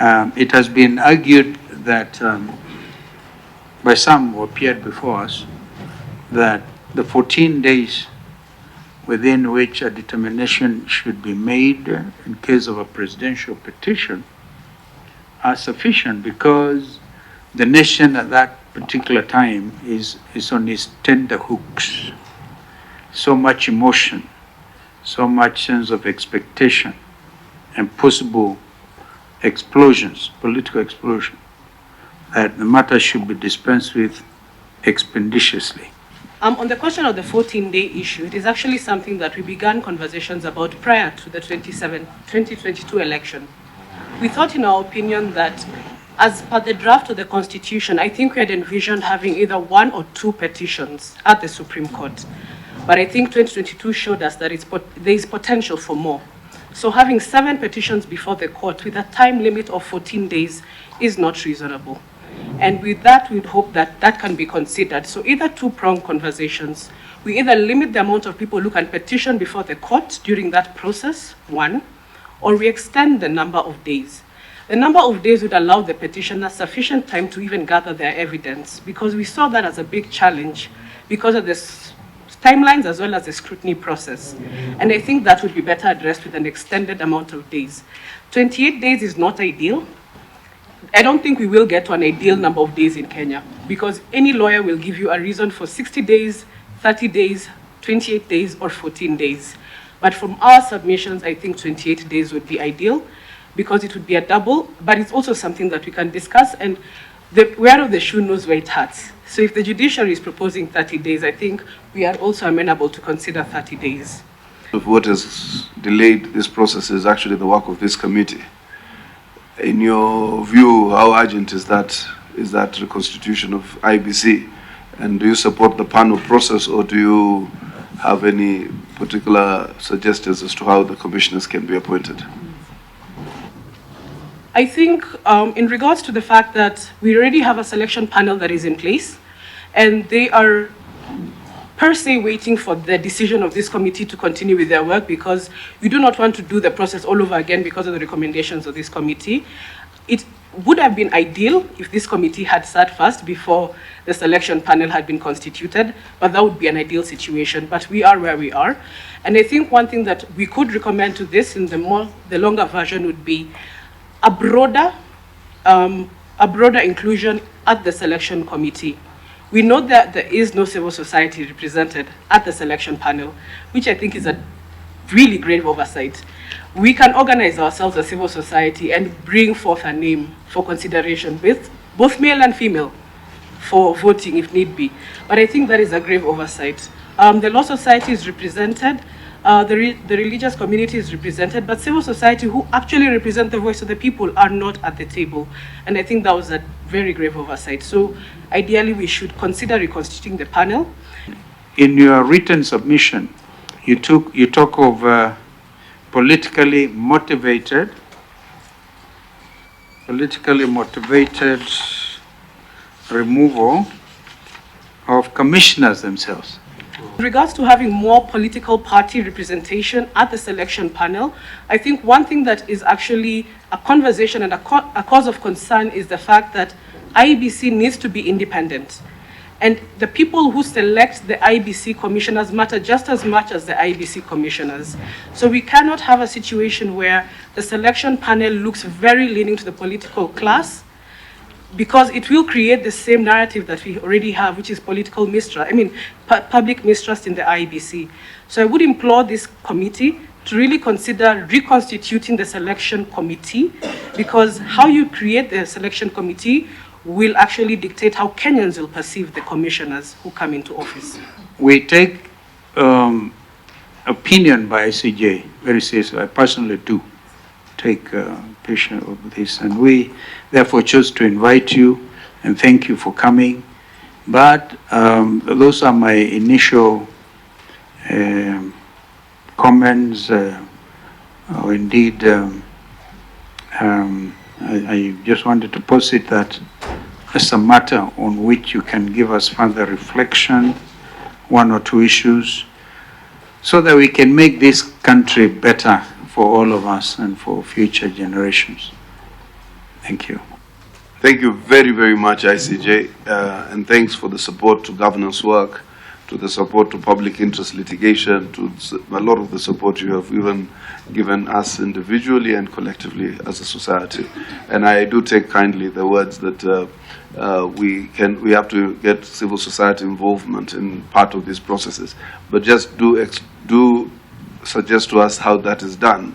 It has been argued that by some who appeared before us that the 14 days within which a determination should be made in case of a presidential petition are sufficient because the nation at that particular time is on its tender hooks. So much emotion, so much sense of expectation and possible explosions, political explosion, that the matter should be dispensed with expeditiously. On the question of the 14-day issue, it is actually something that we began conversations about prior to the 2022 election. We thought, in our opinion, that as per the draft of the Constitution, I think we had envisioned having either 1 or 2 petitions at the Supreme Court. But I think 2022 showed us that there is potential for more. So having 7 petitions before the court with a time limit of 14 days is not reasonable. And with that, we'd hope that that can be considered. So either 2-pronged conversations. We either limit the amount of people who can petition before the court during that process, 1, or we extend the number of days. The number of days would allow the petitioner sufficient time to even gather their evidence, because we saw that as a big challenge because of the timelines as well as the scrutiny process. And I think that would be better addressed with an extended amount of days. 28 days is not ideal. I don't think we will get to an ideal number of days in Kenya, because any lawyer will give you a reason for 60 days, 30 days, 28 days, or 14 days. But from our submissions, I think 28 days would be ideal, because it would be a double, but it's also something that we can discuss, and the wearer of the shoe knows where it hurts. So if the judiciary is proposing 30 days, I think we are also amenable to consider 30 days. What has delayed this process is actually the work of this committee. In your view, how urgent is that reconstitution of IBC? And do you support the panel process, or do you have any particular suggestions as to how the commissioners can be appointed? I think in regards to the fact that we already have a selection panel that is in place, and they are per se waiting for the decision of this committee to continue with their work, because we do not want to do the process all over again because of the recommendations of this committee. It would have been ideal if this committee had sat first before the selection panel had been constituted, but that would be an ideal situation. But we are where we are. And I think one thing that we could recommend to this in the longer version would be a broader inclusion at the selection committee. We know that there is no civil society represented at the selection panel, which I think is a really grave oversight. We can organize ourselves as civil society and bring forth a name for consideration with both male and female for voting if need be. But I think that is a grave oversight. The Law Society is represented, the religious community is represented, but civil society, who actually represent the voice of the people, are not at the table. And I think that was a very grave oversight. So ideally, we should consider reconstituting the panel. In your written submission, you talk of politically motivated removal of commissioners themselves. In regards to having more political party representation at the selection panel, I think one thing that is actually a conversation and a cause of concern is the fact that IEBC needs to be independent. And the people who select the IEBC commissioners matter just as much as the IEBC commissioners. So we cannot have a situation where the selection panel looks very leaning to the political class, because it will create the same narrative that we already have, which is political mistrust, public mistrust in the IEBC. So I would implore this committee to really consider reconstituting the selection committee, because how you create the selection committee will actually dictate how Kenyans will perceive the commissioners who come into office. We take opinion by ICJ very seriously. I personally do take patient of this, and we therefore chose to invite you and thank you for coming. But those are my initial comments, or indeed I just wanted to posit that as a matter on which you can give us further reflection, 1 or 2 issues, so that we can make this country better for all of us and for future generations. Thank you. Thank you very, very much, ICJ, and thanks for the support to governance work, to the support to public interest litigation, to a lot of the support you have even given us individually and collectively as a society. And I do take kindly the words that we have to get civil society involvement in part of these processes, but just do suggest to us how that is done,